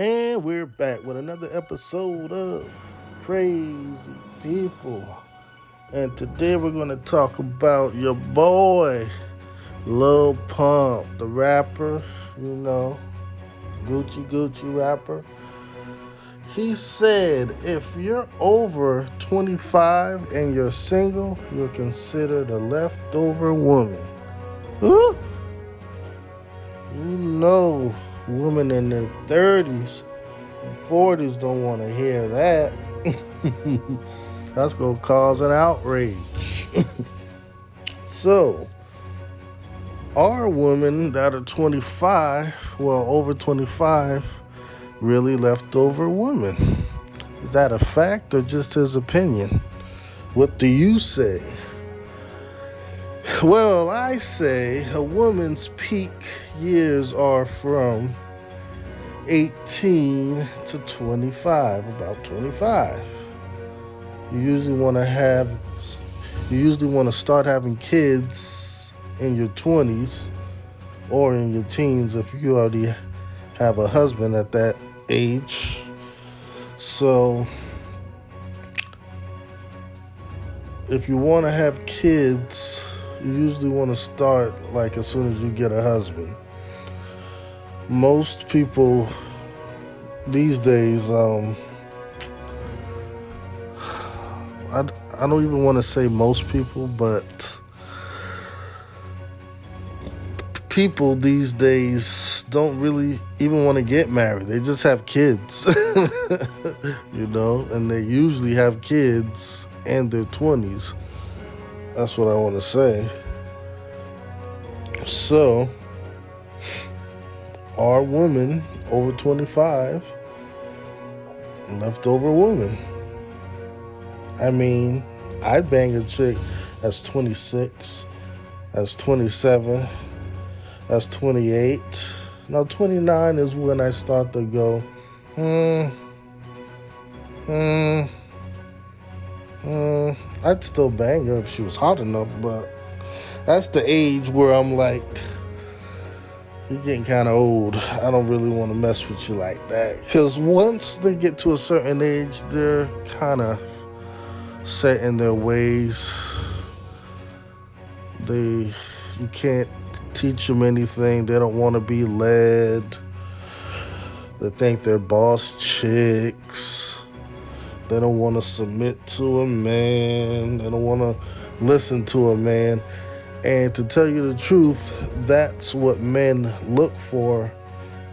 And we're back with another episode of Crazy People. And today we're going to talk about your boy, Lil Pump, the rapper, you know, Gucci rapper. He said if you're over 25 and you're single, you're considered a leftover woman. Huh? You know, women in their 30s 40s don't want to hear that. That's going to cause an outrage. So, are women that are 25, well, over 25, really leftover women? Is that a fact or just his opinion? What do you say? Well, I say a woman's peak years are from 18 to 25, about 25. You usually want to have, you usually want to start having kids in your 20s or in your teens if you already have a husband at that age. So, if you want to have kids, you usually want to start like as soon as you get a husband. Most people these days, I don't even want to say most people, but people these days don't really even want to get married. They just have kids, and they usually have kids in their 20s. That's what I want to say. So, are women over 25 leftover women? I mean, I'd bang a chick that's 26, that's 27, that's 28. Now, 29 is when I start to go, I'd still bang her if she was hot enough, but that's the age where I'm like, you're getting kind of old. I don't really want to mess with you like that. Because once they get to a certain age, they're kind of set in their ways. You can't teach them anything. They don't want to be led. They think they're boss chicks. They don't want to submit to a man. They don't want to listen to a man. And to tell you the truth, that's what men look for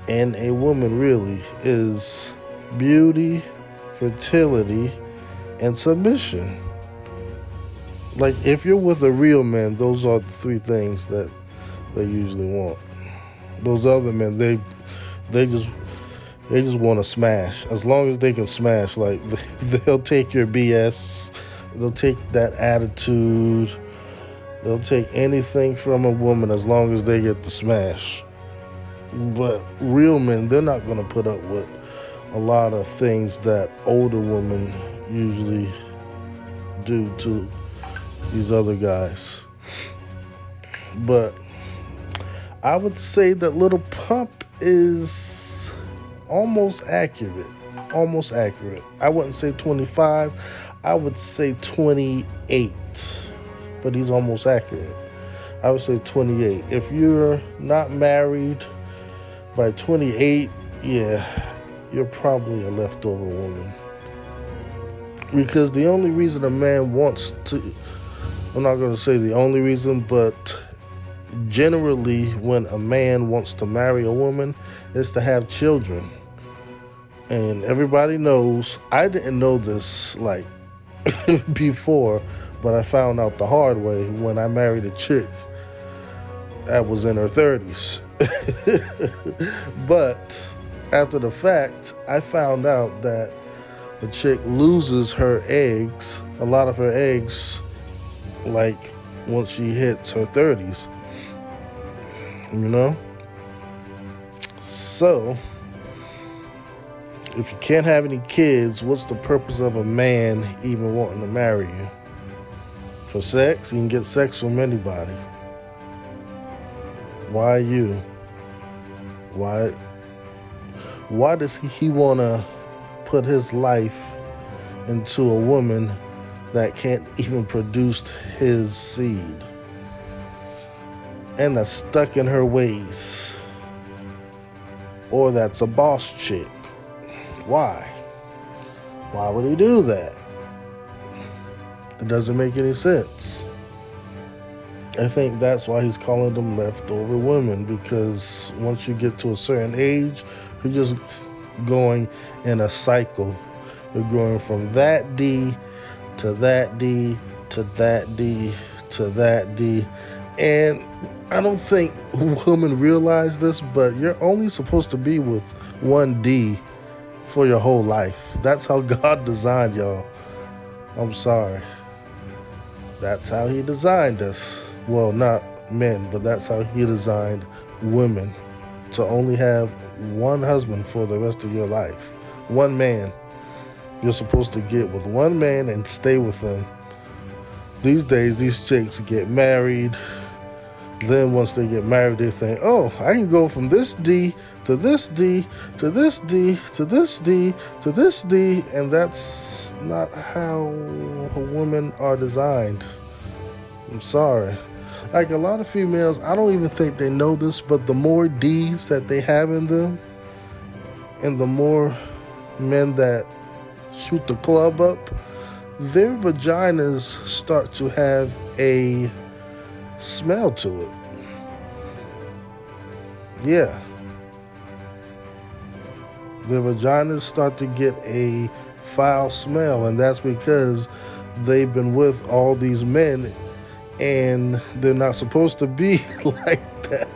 in a woman, really, is beauty, fertility, and submission. Like, if you're with a real man, those are the three things that they usually want. Those other men, they just want to smash. As long as they can smash, like, they'll take your BS, they'll take that attitude. They'll take anything from a woman as long as they get the smash. But real men, they're not going to put up with a lot of things that older women usually do to these other guys. But I would say that Lil Pump is almost accurate. Almost accurate. I wouldn't say 25. I would say 28. But he's almost accurate. I would say 28. If you're not married by 28, yeah, you're probably a leftover woman. Because the only reason a man wants to, I'm not going to say the only reason, but generally when a man wants to marry a woman, is to have children. And everybody knows, I didn't know this like before, but I found out the hard way when I married a chick that was in her 30s. But after the fact, I found out that the chick loses her eggs, a lot of her eggs, like once she hits her 30s. So, if you can't have any kids, what's the purpose of a man even wanting to marry you? For sex? You can get sex from anybody. Why you? Why Why does he want to put his life into a woman that can't even produce his seed and that's stuck in her ways, or that's a boss chick? Why? Why would he do that? It doesn't make any sense. I think that's why he's calling them leftover women, because once you get to a certain age, you're just going in a cycle. You're going from that D to that D to that D to that D. And I don't think women realize this, but you're only supposed to be with one D for your whole life. That's how God designed y'all. I'm sorry. That's how he designed us. Well, not men, but that's how he designed women, to only have one husband for the rest of your life. One man. You're supposed to get with one man and stay with him. These days, these chicks get married. Then once they get married, they think, oh, I can go from this D to this D to this D to this D to this D. And that's not how women are designed. I'm sorry. Like a lot of females, I don't even think they know this, but the more D's that they have in them, and the more men that shoot the club up, their vaginas start to have a smell to it. Yeah. Their vaginas start to get a foul smell, and that's because they've been with all these men and they're not supposed to be like that.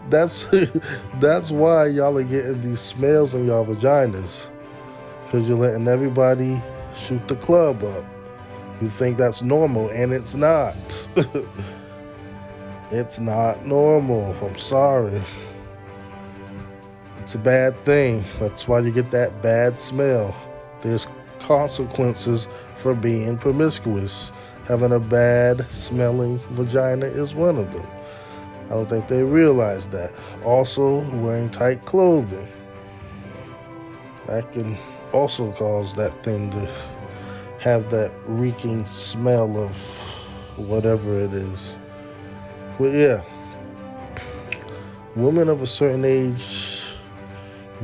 That's why y'all are getting these smells in y'all vaginas, because you're letting everybody shoot the club up. You think that's normal, and it's not. It's not normal. I'm sorry. It's a bad thing. That's why you get that bad smell. There's consequences for being promiscuous. Having a bad smelling vagina is one of them. I don't think they realize that. Also, wearing tight clothing. That can also cause that thing to have that reeking smell of whatever it is. But yeah, women of a certain age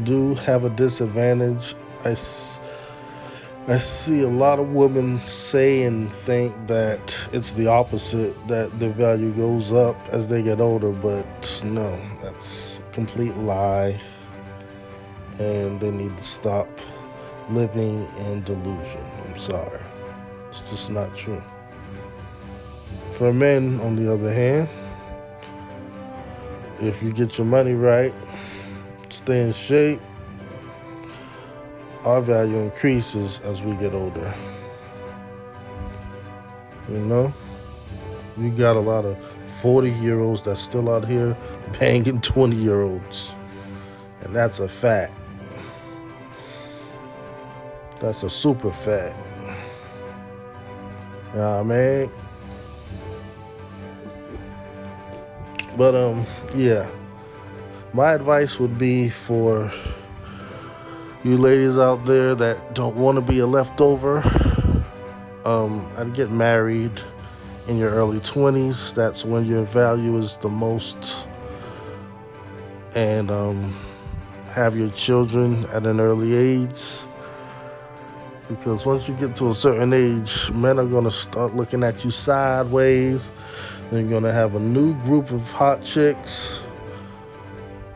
do have a disadvantage. I see a lot of women say and think that it's the opposite, that their value goes up as they get older, but no, that's a complete lie, and they need to stop living in delusion. I'm sorry. It's just not true. For men, on the other hand, if you get your money right, stay in shape, our value increases as we get older. You know? We got a lot of 40-year-olds that's still out here banging 20-year-olds. And that's a fact. That's a super fact. You know what I mean? But, yeah. My advice would be for you ladies out there that don't want to be a leftover, I'd get married in your early 20s. That's when your value is the most. And have your children at an early age. Because once you get to a certain age, men are going to start looking at you sideways. They're going to have a new group of hot chicks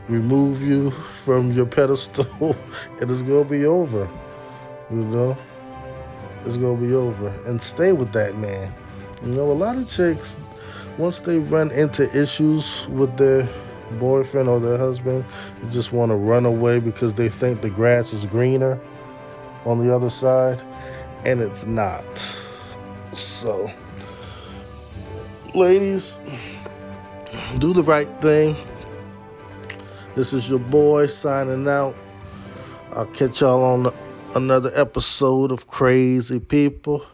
remove you from your pedestal, and it's going to be over. You know? It's going to be over. And stay with that man. You know, a lot of chicks, once they run into issues with their boyfriend or their husband, they just want to run away because they think the grass is greener on the other side, and it's not. So, ladies, do the right thing. This is your boy signing out. I'll catch y'all on another episode of Crazy People.